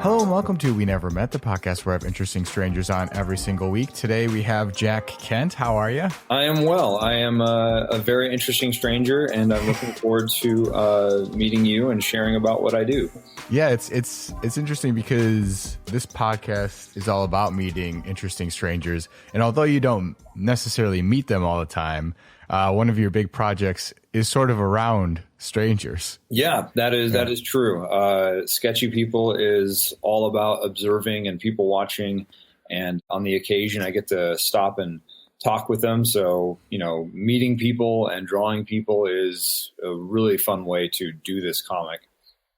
Hello and welcome to We Never Met, the podcast where I have interesting strangers on every single week. Today we have Jack Kent. How are you? I am well. I am a very interesting stranger, and I'm looking forward to meeting you and sharing about what I do. Yeah, it's interesting because this podcast is all about meeting interesting strangers. And although you don't necessarily meet them all the time, one of your big projects is sort of around strangers. Yeah, that is true. Sketchy People is all about observing and people watching. And on the occasion, I get to stop and talk with them. So, meeting people and drawing people is a really fun way to do this comic.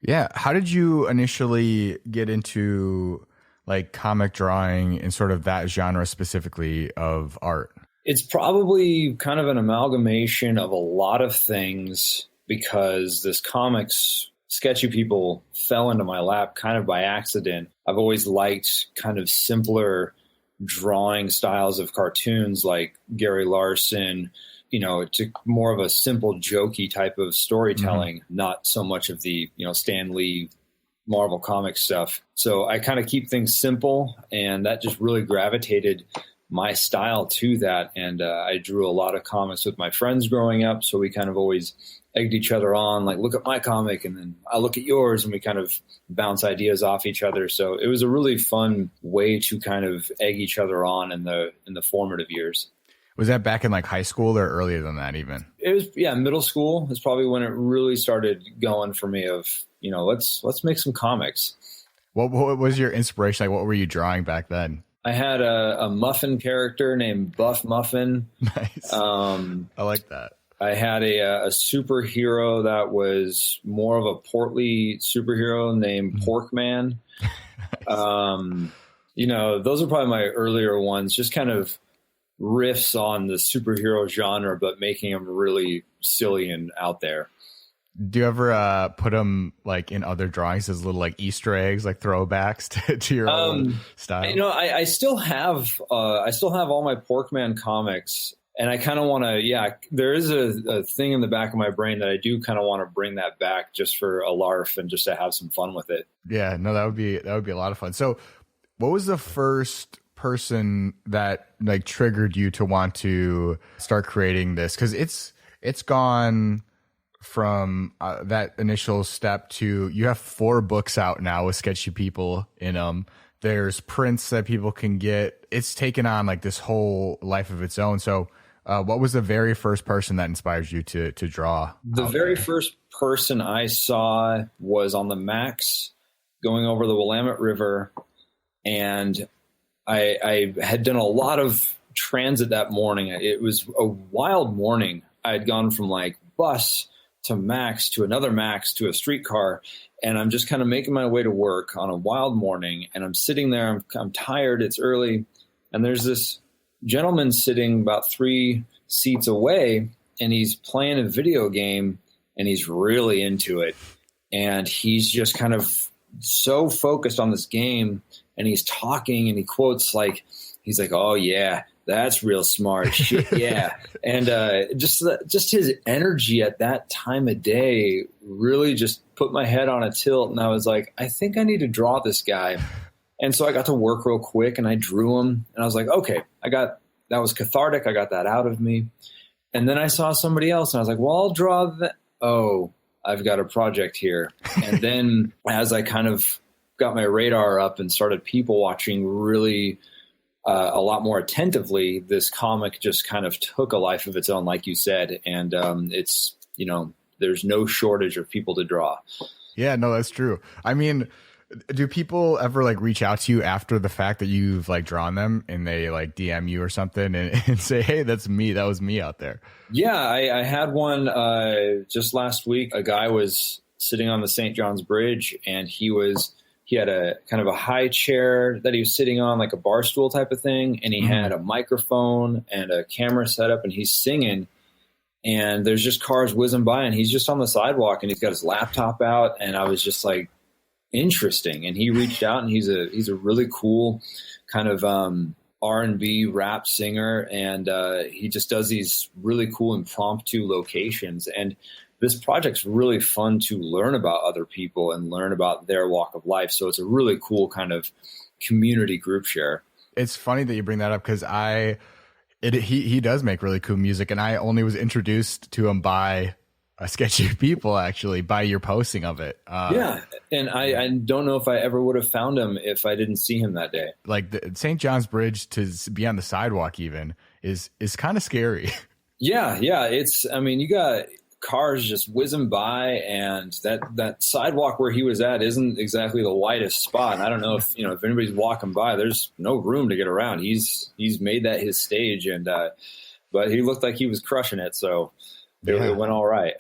Yeah. How did you initially get into like comic drawing and sort of that genre specifically of art? It's probably kind of an amalgamation of a lot of things because this comics, Sketchy People, fell into my lap kind of by accident. I've always liked kind of simpler drawing styles of cartoons like Gary Larson, to more of a simple, jokey type of storytelling, not so much of the, Stan Lee Marvel Comics stuff. So I kind of keep things simple, and that just really gravitated my style to that. And I drew a lot of comics with my friends growing up. So we kind of always egged each other on, like, look at my comic and then I'll look at yours, and we kind of bounce ideas off each other. So it was a really fun way to kind of egg each other on in the formative years. Was that back in like high school or earlier than that even? It was, middle school is probably when it really started going for me of, let's make some comics. What was your inspiration? Like, what were you drawing back then? I had a Muffin character named Buff Muffin. Nice. I like that. I had a superhero that was more of a portly superhero named Porkman. Those are probably my earlier ones, just kind of riffs on the superhero genre, but making them really silly and out there. Do you ever put them like in other drawings as little like Easter eggs, like throwbacks to your own style? I still have all my Porkman comics, and I kind of want to. There is a thing in the back of my brain that I do kind of want to bring that back just for a larf and just to have some fun with it. Yeah, no, that would be a lot of fun. So, what was the first person that like triggered you to want to start creating this? Because it's gone from that initial step to you have 4 books out now with Sketchy People in them. There's prints that people can get. It's taken on like this whole life of its own. So what was the very first person that inspires you to draw? The very first person I saw was on the Max going over the Willamette River, and I had done a lot of transit that morning. It was a wild morning. I had gone from like bus to Max to another Max to a streetcar, and I'm just kind of making my way to work on a wild morning, and I'm sitting there. I'm tired. It's early, and there's this gentleman sitting about 3 seats away, and he's playing a video game, and he's really into it, and he's just kind of so focused on this game, and he's talking, and he quotes like, he's like, "Oh yeah, that's real smart shit." Yeah. And just his energy at that time of day really just put my head on a tilt. And I was like, I think I need to draw this guy. And so I got to work real quick and I drew him. And I was like, okay, that was cathartic. I got that out of me. And then I saw somebody else and I was like, well, I'll draw that. Oh, I've got a project here. And then as I kind of got my radar up and started people watching really a lot more attentively, this comic just kind of took a life of its own, like you said. And it's, there's no shortage of people to draw. Yeah, no, that's true. I mean, do people ever like reach out to you after the fact that you've like drawn them and they like DM you or something and say, hey, that's me. That was me out there. Yeah, I had one just last week. A guy was sitting on the St. John's Bridge, and he had a kind of a high chair that he was sitting on, like a bar stool type of thing. And he had a microphone and a camera set up, and he's singing, and there's just cars whizzing by, and he's just on the sidewalk, and he's got his laptop out. And I was just like, interesting. And he reached out, and he's a really cool kind of R&B rap singer. And he just does these really cool impromptu locations. And this project's really fun to learn about other people and learn about their walk of life. So it's a really cool kind of community group share. It's funny that you bring that up because he does make really cool music, and I only was introduced to him by Sketchy People, actually, by your posting of it. Yeah, and I don't know if I ever would have found him if I didn't see him that day. Like the St. John's Bridge to be on the sidewalk even is kind of scary. Yeah. I mean, you got cars just whizzing by, and that sidewalk where he was at isn't exactly the widest spot. And I don't know if anybody's walking by, there's no room to get around. He's made that his stage, and but he looked like he was crushing it, so it went all right.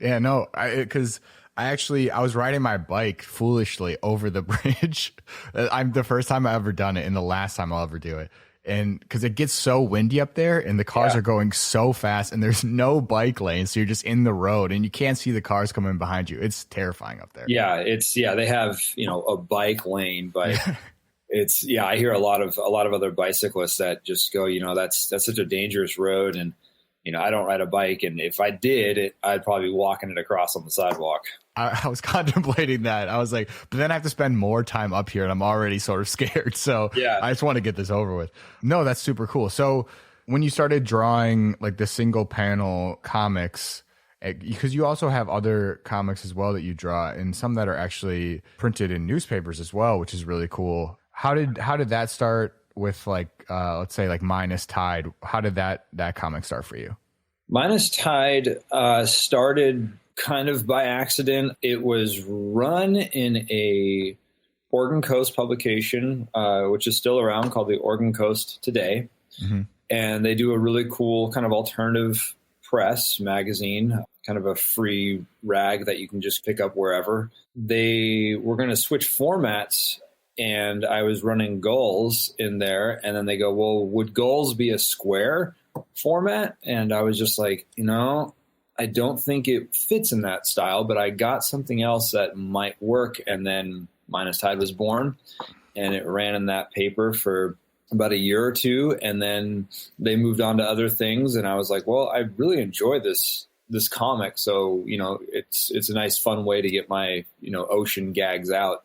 Yeah, no, because I was riding my bike foolishly over the bridge. I'm the first time I ever done it, and the last time I'll ever do it. And because it gets so windy up there, and the cars are going so fast, and there's no bike lane, so you're just in the road, and you can't see the cars coming behind you. It's terrifying up there. Yeah, they have a bike lane, but I hear a lot of other bicyclists that just go, that's such a dangerous road, and I don't ride a bike, and if I did, I'd probably be walking it across on the sidewalk. I was contemplating that. I was like, but then I have to spend more time up here, and I'm already sort of scared. So I just want to get this over with. No, that's super cool. So when you started drawing like the single panel comics, because you also have other comics as well that you draw, and some that are actually printed in newspapers as well, which is really cool. How did that start with like, let's say like Minus Tide? How did that comic start for you? Minus Tide started kind of by accident. It was run in a Oregon Coast publication, which is still around, called the Oregon Coast Today. Mm-hmm. And they do a really cool kind of alternative press magazine, kind of a free rag that you can just pick up wherever. They were going to switch formats, and I was running Gulls in there, and then they go, well, would Gulls be a square format? And I was just like, I don't think it fits in that style, but I got something else that might work. And then Minus Tide was born, and it ran in that paper for about a year or two. And then they moved on to other things. And I was like, well, I really enjoy this comic. So, it's a nice, fun way to get my, ocean gags out.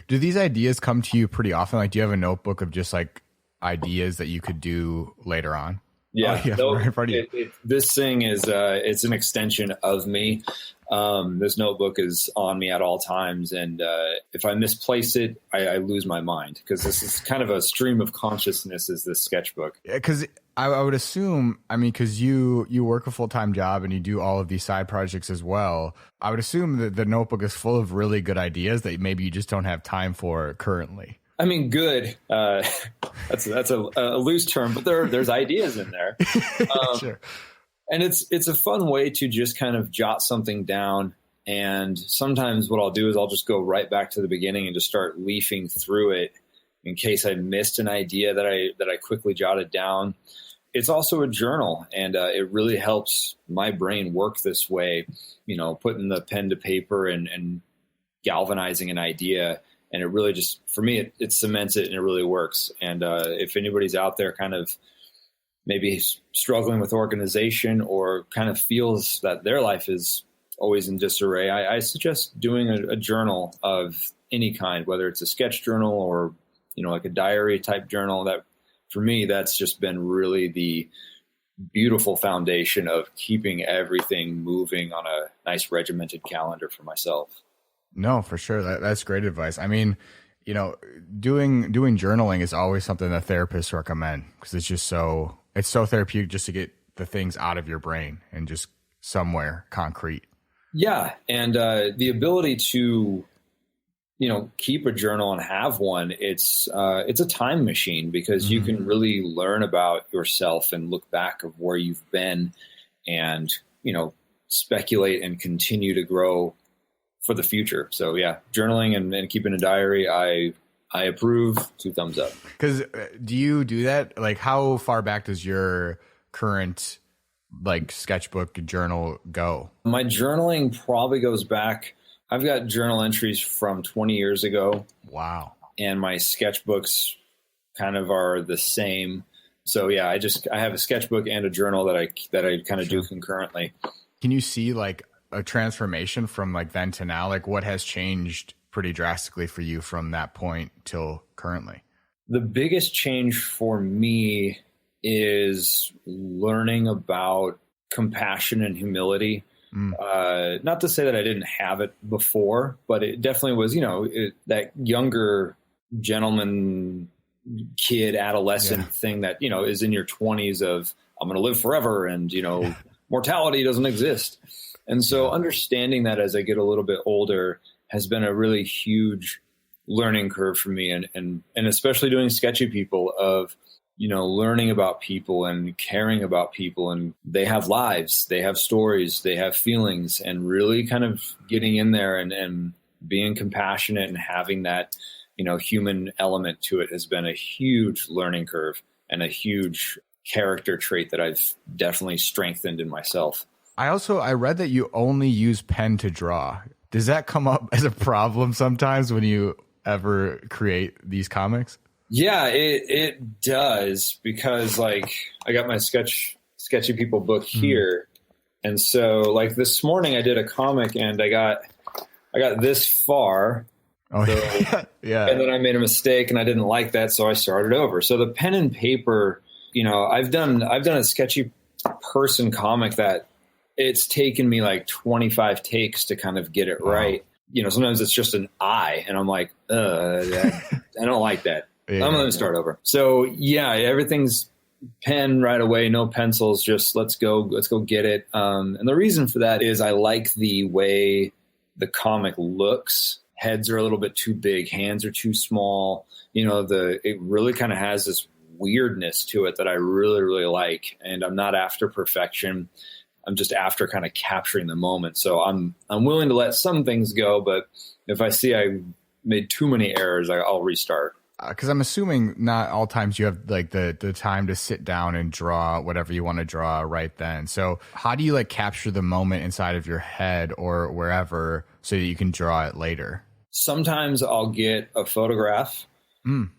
Do these ideas come to you pretty often? Like, do you have a notebook of just like ideas that you could do later on? Yeah, this thing is it's an extension of me. This notebook is on me at all times, and if I misplace it, I lose my mind, because this is kind of a stream of consciousness, is this sketchbook. Because I would assume, because you work a full-time job and you do all of these side projects as well, I would assume that the notebook is full of really good ideas that maybe you just don't have time for currently. I mean, good. That's a loose term, but there's ideas in there. Sure. And it's a fun way to just kind of jot something down. And sometimes what I'll do is I'll just go right back to the beginning and just start leafing through it in case I missed an idea that I quickly jotted down. It's also a journal, and it really helps my brain work this way, putting the pen to paper and galvanizing an idea. And it really just, for me, it cements it, and it really works. And if anybody's out there kind of maybe struggling with organization, or kind of feels that their life is always in disarray, I suggest doing a journal of any kind, whether it's a sketch journal or, like a diary type journal. That, for me, that's just been really the beautiful foundation of keeping everything moving on a nice regimented calendar for myself. No, for sure. That's great advice. I mean, doing journaling is always something that therapists recommend, because it's so therapeutic just to get the things out of your brain and just somewhere concrete. Yeah. And the ability to, keep a journal and have one, it's a time machine, because you can really learn about yourself and look back of where you've been and, speculate and continue to grow for the future. So yeah, journaling and keeping a diary, I approve. 2 thumbs up. Because do you do that? Like, how far back does your current like sketchbook journal go? My journaling probably goes back. I've got journal entries from 20 years ago. Wow. And my sketchbooks kind of are the same. So yeah, I have a sketchbook and a journal that I kind of do concurrently. Can you see like a transformation from like then to now? Like what has changed pretty drastically for you from that point till currently? The biggest change for me is learning about compassion and humility. Not to say that I didn't have it before, but it definitely was, that younger gentleman, kid, adolescent thing that, is in your 20s of I'm going to live forever and, mortality doesn't exist. And so understanding that as I get a little bit older has been a really huge learning curve for me. And especially doing Sketchy People of, learning about people and caring about people, and they have lives, they have stories, they have feelings, and really kind of getting in there and being compassionate and having that, human element to it has been a huge learning curve and a huge character trait that I've definitely strengthened in myself. I read that you only use pen to draw. Does that come up as a problem sometimes when you ever create these comics? Yeah, it does, because like I got my Sketchy People book here. And so like this morning I did a comic and I got this far. Oh, so, yeah. And then I made a mistake and I didn't like that. So I started over. So the pen and paper, I've done a sketchy person comic that it's taken me like 25 takes to kind of get it right. Sometimes it's just an eye and I'm like, I don't like that. I'm going to start over. So yeah, everything's pen right away. No pencils. Just let's go get it. And the reason for that is I like the way the comic looks. Heads are a little bit too big. Hands are too small. It really kind of has this weirdness to it that I really, really like. And I'm not after perfection. I'm just after kind of capturing the moment. So I'm willing to let some things go, but if I see I made too many errors, I'll restart. Because I'm assuming not all times you have like the time to sit down and draw whatever you want to draw right then. So how do you like capture the moment inside of your head or wherever so that you can draw it later? Sometimes I'll get a photograph.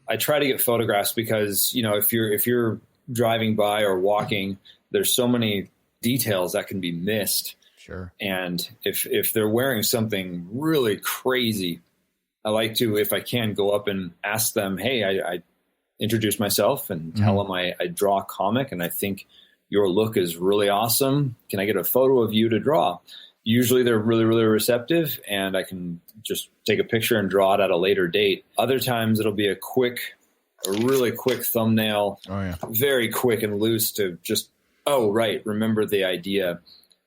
I try to get photographs because, if you're driving by or walking, there's so many details that can be missed. Sure. And if they're wearing something really crazy, I like to, if I can, go up and ask them, hey, I introduce myself and tell them I draw a comic and I think your look is really awesome. Can I get a photo of you to draw? Usually they're really, really receptive and I can just take a picture and draw it at a later date. Other times it'll be a really quick thumbnail, very quick and loose to just, remember the idea.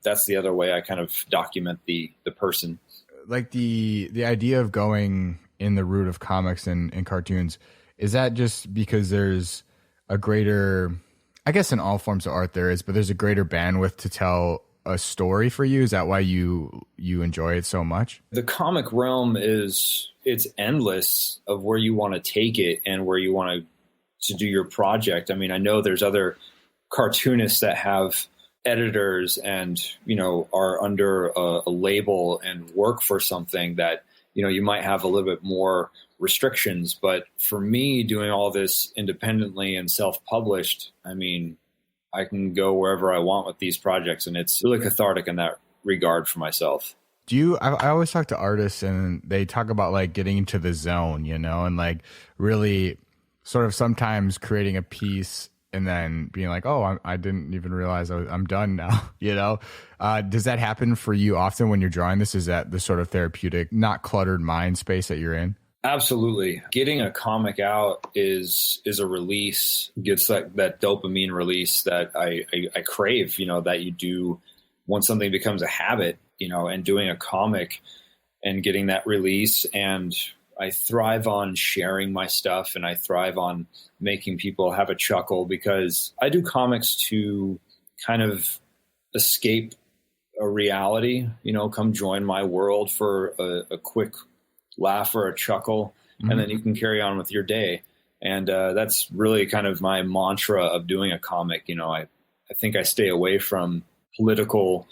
That's the other way I kind of document the person. Like the idea of going in the route of comics and cartoons, is that just because there's a greater, I guess in all forms of art there is, but there's a greater bandwidth to tell a story for you? Is that why you enjoy it so much? The comic realm it's endless of where you want to take it and where you want to do your project. I mean, I know there's other cartoonists that have editors and, are under a label and work for something that, you might have a little bit more restrictions. But for me, doing all this independently and self-published, I mean, I can go wherever I want with these projects, and it's really cathartic in that regard for myself. I always talk to artists and they talk about like getting into the zone, and like really sort of sometimes creating a piece and then being like, oh, I didn't even realize I'm done now, Does that happen for you often when you're drawing this? Is that the sort of therapeutic, not cluttered mind space that you're in? Absolutely. Getting a comic out is a release, gets that dopamine release that I crave, that you do once something becomes a habit, and doing a comic and getting that release. And I thrive on sharing my stuff and I thrive on making people have a chuckle because I do comics to kind of escape a reality, come join my world for a quick laugh or a chuckle, and then you can carry on with your day. And that's really kind of my mantra of doing a comic. I think I stay away from political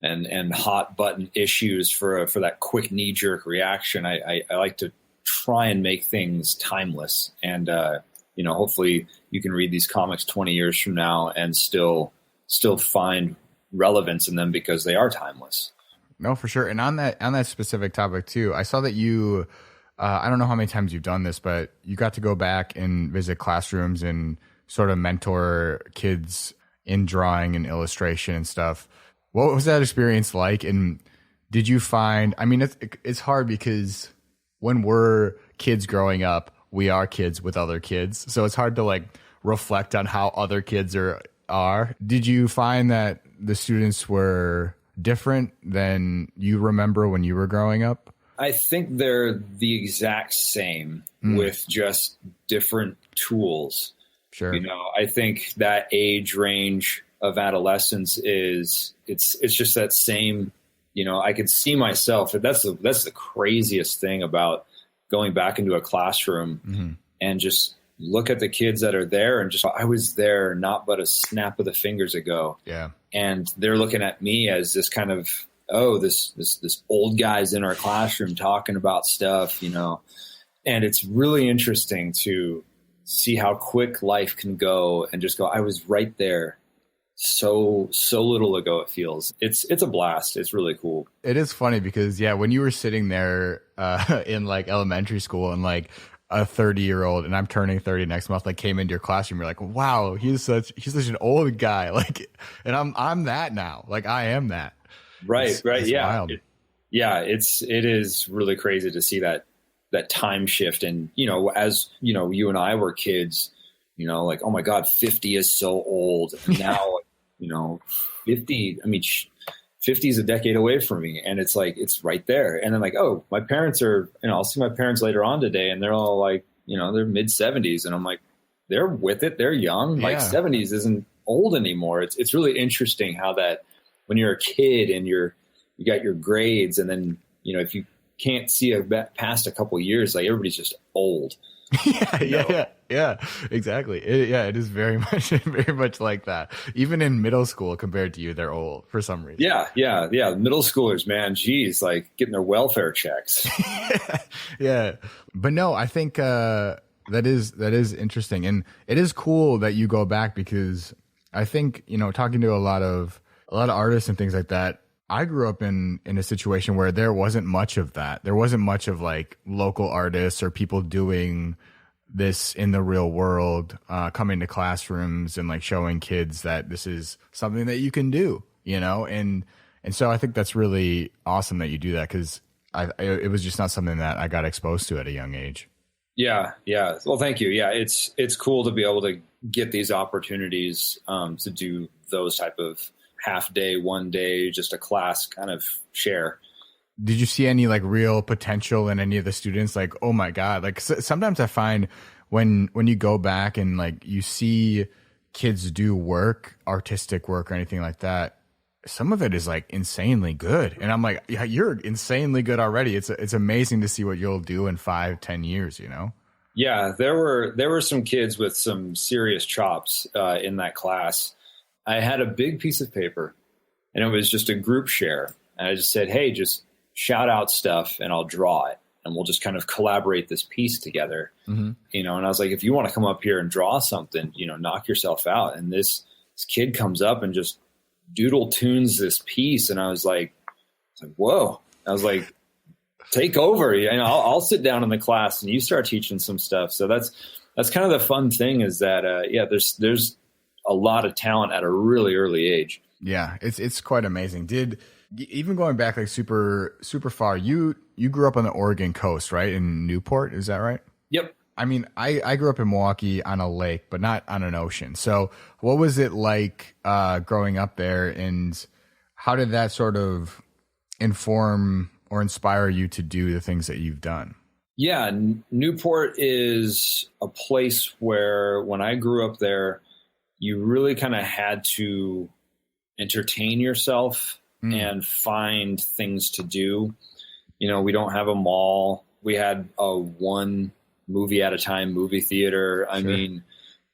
and hot button issues for that quick knee jerk reaction. I like to try and make things timeless. And, hopefully you can read these comics 20 years from now and still find relevance in them because they are timeless. No, for sure. And on that specific topic too, I saw that you, I don't know how many times you've done this, but you got to go back and visit classrooms and sort of mentor kids in drawing and illustration and stuff. What was that experience like? And did you find, I mean, it's hard because when we're kids growing up, we are kids with other kids. So it's hard to like reflect on how other kids are. Did you find that the students were different than you remember when you were growing up? I think they're the exact same with just different tools. Sure. You know, I think that age range of adolescence it's just that same, you know, I could see myself. That's the craziest thing about going back into a classroom and just look at the kids that are there and just, I was there not but a snap of the fingers ago. Yeah. And they're looking at me as this kind of, oh, this old guy's in our classroom talking about stuff, you know. And it's really interesting to see how quick life can go and just go, I was right there so little ago. It feels it's a blast. It's really cool. It is funny because when you were sitting there in like elementary school and like a 30-year-old, and I'm turning 30 next month, like came into your classroom, you're like, wow, he's such an old guy. Like, and I'm that now. Like I am that. Right. It's Yeah. Wild. It is really crazy to see that time shift. And, you know, as you know, you and I were kids, you know, like, oh my God, 50 is so old. Now, you know, 50, I mean, 50 is a decade away from me. And it's like, it's right there. And then like, oh, my parents are, you know, I'll see my parents later on today and they're all like, you know, they're mid 70s. And I'm like, they're with it. They're young. Like 70s isn't old anymore. It's really interesting how that when you're a kid and you got your grades and then, you know, if you can't see past a couple of years, like everybody's just old. Yeah, exactly. It is very much like that. Even in middle school compared to you, they're old for some reason. Yeah. Middle schoolers, man, geez, like getting their welfare checks. Yeah. But no, I think that is interesting. And it is cool that you go back because I think, you know, talking to a lot of artists and things like that, I grew up in a situation where there wasn't much of that. There wasn't much of like local artists or people doing this in the real world, coming to classrooms and like showing kids that this is something that you can do, you know? And so I think that's really awesome that you do that because it was just not something that I got exposed to at a young age. Yeah. Well, thank you. Yeah, it's cool to be able to get these opportunities to do those type of half day, one day, just a class kind of share. Did you see any like real potential in any of the students? Like, oh my God, like sometimes I find when you go back and like you see kids do work, artistic work or anything like that, some of it is like insanely good. And I'm like, yeah, you're insanely good already. It's amazing to see what you'll do in 5-10 years, you know? Yeah, there were some kids with some serious chops in that class. I had a big piece of paper and it was just a group share. And I just said, hey, just shout out stuff and I'll draw it. And we'll just kind of collaborate this piece together, you know? And I was like, if you want to come up here and draw something, you know, knock yourself out. And this kid comes up and just doodle tunes this piece. And I was like, whoa, I was like, take over. You know, I'll sit down in the class and you start teaching some stuff. So that's kind of the fun thing is that, there's a lot of talent at a really early age. Yeah, it's quite amazing. Even going back like super far, you grew up on the Oregon coast, right? In Newport, is that right? Yep. I mean, I grew up in Milwaukee on a lake, but not on an ocean. So what was it like growing up there, and how did that sort of inform or inspire you to do the things that you've done? Yeah, Newport is a place where when I grew up there, you really kind of had to entertain yourself and find things to do. You know, we don't have a mall. We had a one movie at a time movie theater. I mean,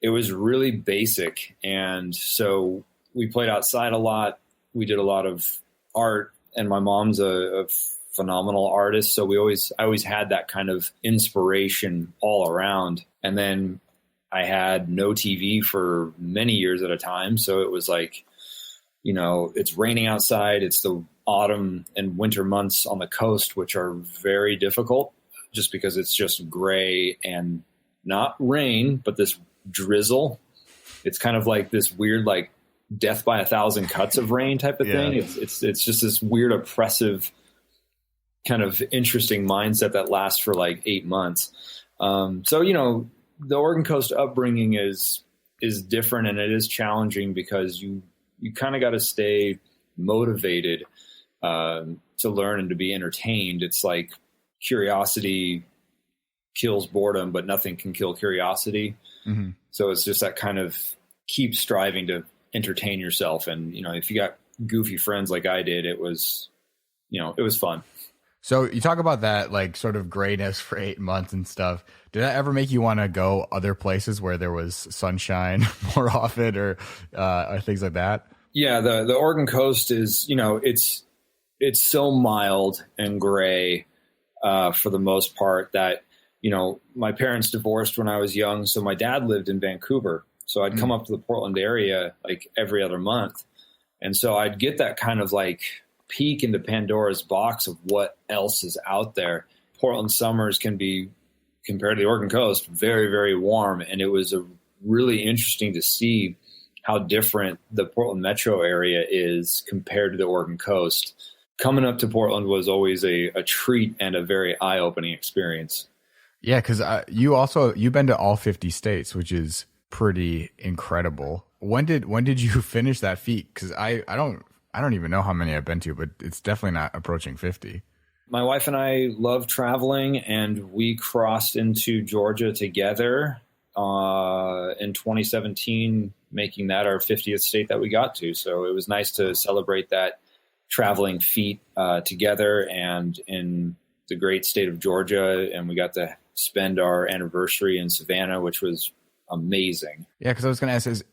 it was really basic. And so we played outside a lot. We did a lot of art, and my mom's a phenomenal artist. So I always had that kind of inspiration all around. And then I had no TV for many years at a time. So it was like, you know, it's raining outside. It's the autumn and winter months on the coast, which are very difficult just because it's just gray and not rain, but this drizzle. It's kind of like this weird, like death by 1,000 cuts of rain type of thing. It's just this weird, oppressive kind of interesting mindset that lasts for like 8 months. So, you know, the Oregon coast upbringing is different, and it is challenging because you kind of got to stay motivated to learn and to be entertained. It's like curiosity kills boredom, but nothing can kill curiosity. Mm-hmm. So it's just that kind of keep striving to entertain yourself. And, you know, if you got goofy friends like I did, it was fun. So you talk about that, like, sort of grayness for 8 months and stuff. Did that ever make you want to go other places where there was sunshine more often or things like that? Yeah, the Oregon coast is, you know, it's so mild and gray for the most part that, you know, my parents divorced when I was young, so my dad lived in Vancouver. So I'd come up to the Portland area like every other month. And so I'd get that kind of like peek into Pandora's box of what else is out there. Portland summers can be, compared to the Oregon coast, very, very warm. And it was really interesting to see how different the Portland metro area is compared to the Oregon coast. Coming up to Portland was always a treat and a very eye-opening experience. Yeah, because you've been to all 50 states, which is pretty incredible. When did you finish that feat? Because I don't even know how many I've been to, but it's definitely not approaching 50. My wife and I love traveling, and we crossed into Georgia together in 2017, making that our 50th state that we got to. So it was nice to celebrate that traveling feat together and in the great state of Georgia. And we got to spend our anniversary in Savannah, which was amazing. Yeah, because I was going to ask,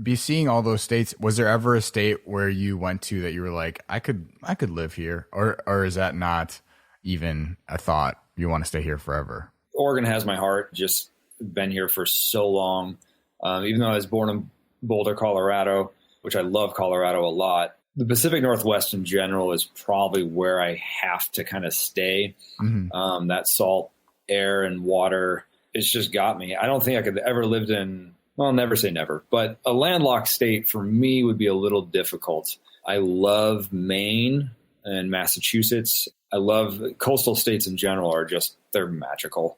be seeing all those states, was there ever a state where you went to that you were like, I could live here, or is that not even a thought? You want to stay here forever? Oregon has my heart. Just been here for so long. Even though I was born in Boulder, Colorado, which I love Colorado a lot, the Pacific Northwest in general is probably where I have to kind of stay. Mm-hmm. That salt air and water, it's just got me. I don't think I could ever lived in, well, never say never, but a landlocked state for me would be a little difficult. I love Maine and Massachusetts. I love coastal states in general they're magical.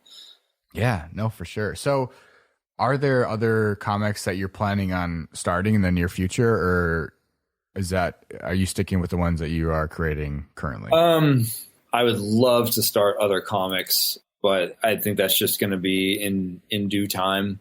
Yeah, no, for sure. So are there other comics that you're planning on starting in the near future, or are you sticking with the ones that you are creating currently? I would love to start other comics, but I think that's just going to be in due time.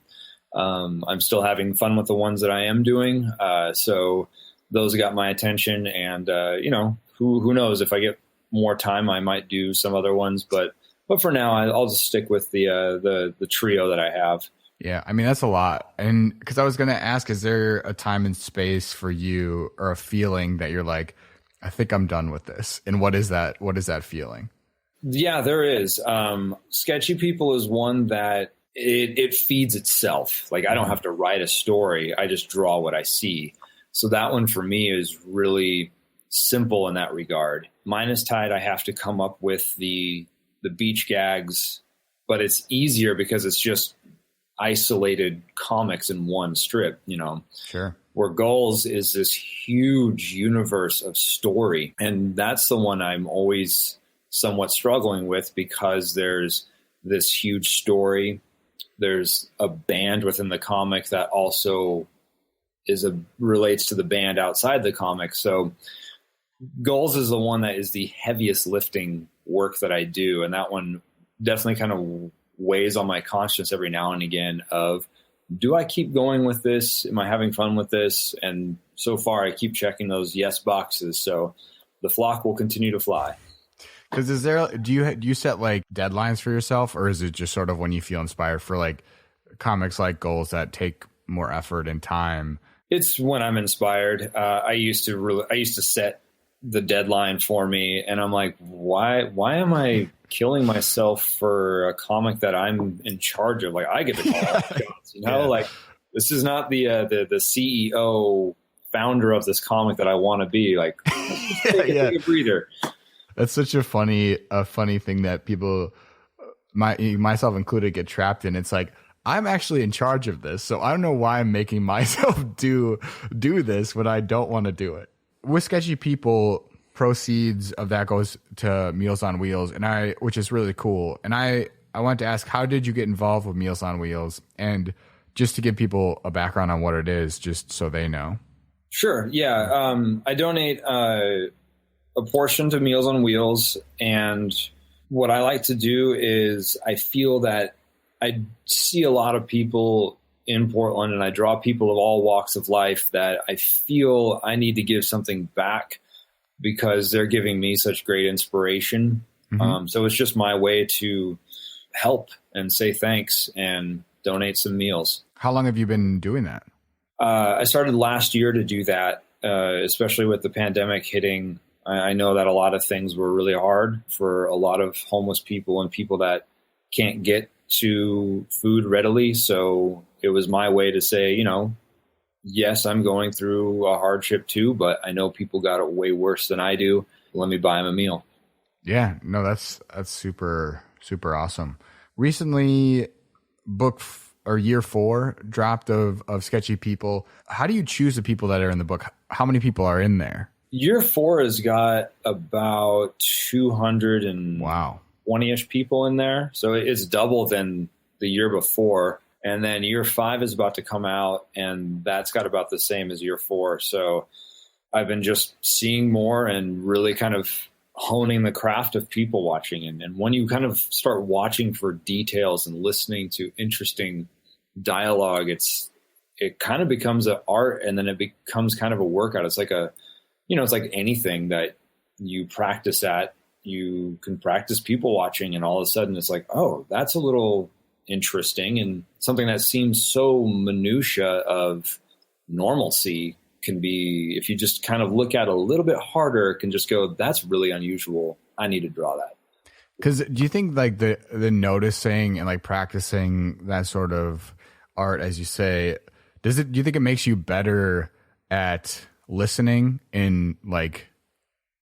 I'm still having fun with the ones that I am doing. So those got my attention, and, you know, who knows, if I get more time, I might do some other ones, but for now I'll just stick with the trio that I have. Yeah. I mean, that's a lot. And because I was going to ask, is there a time and space for you, or a feeling that you're like, I think I'm done with this? And what is that? What is that feeling? Yeah, there is. Sketchy People is one that it feeds itself. Like, I don't have to write a story. I just draw what I see. So that one for me is really simple in that regard. Minus Tide, I have to come up with the beach gags, but it's easier because it's just isolated comics in one strip, you know. Sure. Where Gulls is this huge universe of story. And that's the one I'm always somewhat struggling with, because there's this huge story. There's a band within the comic that also relates to the band outside the comic. So Gulls is the one that is the heaviest lifting work that I do. And that one definitely kind of weighs on my conscience every now and again of, do I keep going with this? Am I having fun with this? And so far I keep checking those yes boxes. So the flock will continue to fly. Because do you set like deadlines for yourself, or is it just sort of when you feel inspired for like comics like Gulls that take more effort and time? It's when I'm inspired. I used to set the deadline for me, and I'm like, why am I killing myself for a comic that I'm in charge of? Like, I get to call out shots, you know. Yeah. Like, this is not the CEO founder of this comic that I want to be. Like, take a breather. That's such a funny thing that people, myself included, get trapped in. It's like, I'm actually in charge of this, so I don't know why I'm making myself do this when I don't want to do it. With Sketchy People, proceeds of that goes to Meals on Wheels, which is really cool. And I wanted to ask, how did you get involved with Meals on Wheels? And just to give people a background on what it is, just so they know. Sure. Yeah. I donate a portion to Meals on Wheels. And what I like to do is I feel that I see a lot of people in Portland, and I draw people of all walks of life that I feel I need to give something back because they're giving me such great inspiration. Mm-hmm. So it's just my way to help and say thanks and donate some meals. How long have you been doing that? I started last year to do that, especially with the pandemic hitting. I know that a lot of things were really hard for a lot of homeless people and people that can't get to food readily. So it was my way to say, yes, I'm going through a hardship too, but I know people got it way worse than I do. Let me buy them a meal. Yeah, no, that's super, super awesome. Recently, year 4 dropped of Sketchy People. How do you choose the people that are in the book? How many people are in there? Year 4 has got about 220-ish people in there. So it's double than the year before. And then year 5 is about to come out, and that's got about the same as year 4. So I've been just seeing more and really kind of honing the craft of people watching. And when you kind of start watching for details and listening to interesting dialogue, it kind of becomes an art, and then it becomes kind of a workout. It's like it's like anything that you practice at. You can practice people watching, and all of a sudden it's like, oh, that's a little interesting, and something that seems so minutia of normalcy can be, if you just kind of look at it a little bit harder, it can just go, that's really unusual. I need to draw that. Because do you think like the noticing and like practicing that sort of art, as you say, do you think it makes you better at listening in like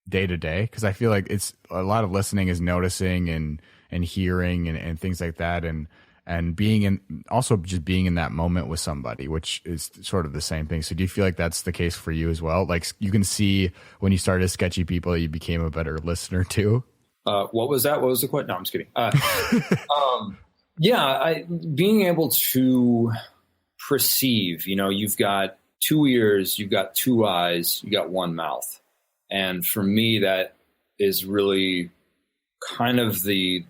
day to day? Because I feel like it's a lot of listening is noticing and hearing and things like that, and being in, also just being in that moment with somebody, which is sort of the same thing. So do you feel like that's the case for you as well? Like you can see when you started Sketchy People, you became a better listener too. What was that? What was the question? No, I'm just kidding. Being able to perceive, you've got 2 ears, you've got 2 eyes, you got 1 mouth. And for me, that is really kind of the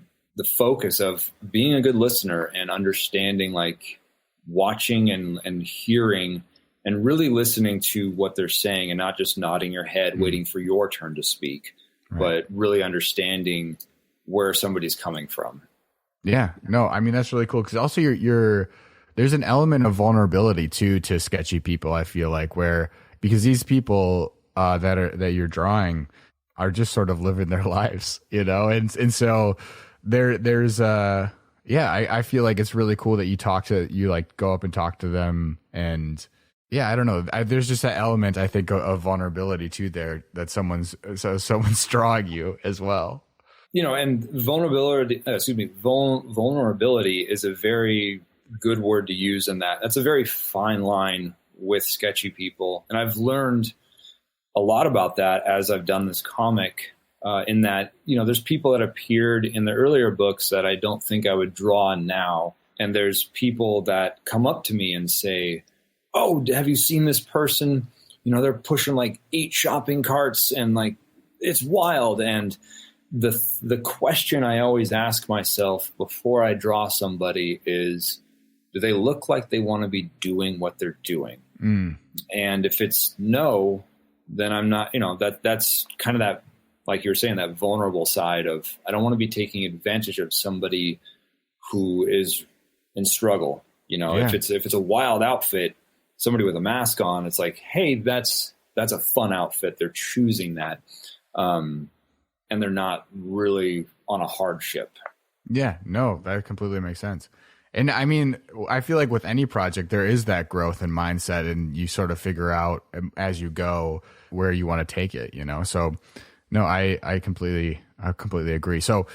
focus of being a good listener and understanding, like watching and hearing and really listening to what they're saying and not just nodding your head, waiting for your turn to speak, but really understanding where somebody's coming from. Yeah, no, I mean, that's really cool. Cause also there's an element of vulnerability too, to Sketchy People. I feel like because these people that you're drawing are just sort of living their lives, and so there's I feel like it's really cool that you like go up and talk to them, and I don't know, there's just that element, I think, of vulnerability too there, that someone's drawing you as well, and vulnerability is a very good word to use in that's a very fine line with Sketchy People, and I've learned a lot about that as I've done this comic. In that, there's people that appeared in the earlier books that I don't think I would draw now. And there's people that come up to me and say, oh, have you seen this person? They're pushing like 8 shopping carts and like, it's wild. And the question I always ask myself before I draw somebody is, do they look like they want to be doing what they're doing? And if it's no, then I'm not, that's kind of that, like you were saying, that vulnerable side of, I don't want to be taking advantage of somebody who is in struggle. If it's a wild outfit, somebody with a mask on, it's like, hey, that's a fun outfit. They're choosing that. And they're not really on a hardship. Yeah, no, that completely makes sense. And I mean, I feel like with any project, there is that growth and mindset, and you sort of figure out as you go where you want to take it, you know? So no, I completely agree. So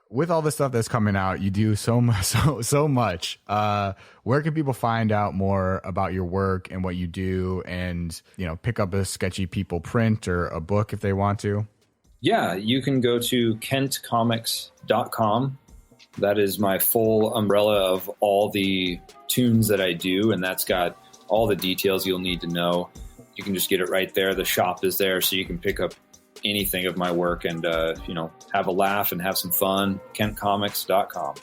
with all the stuff that's coming out, you do so much, so much. Where can people find out more about your work and what you do, and, you know, pick up a Sketchy People print or a book if they want to? Yeah, you can go to kentcomics.com. That is my full umbrella of all the tunes that I do, and that's got all the details you'll need to know. You can just get it right there. The shop is there, so you can pick up anything of my work and, you know, have a laugh and have some fun. kentcomics.com.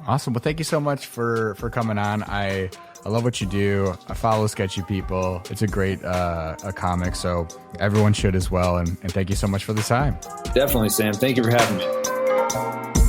Awesome. Well, thank you so much for coming on. I love what you do. I follow Sketchy People. It's a great a comic, so everyone should as well. And thank you so much for the time. Definitely, Sam. Thank you for having me.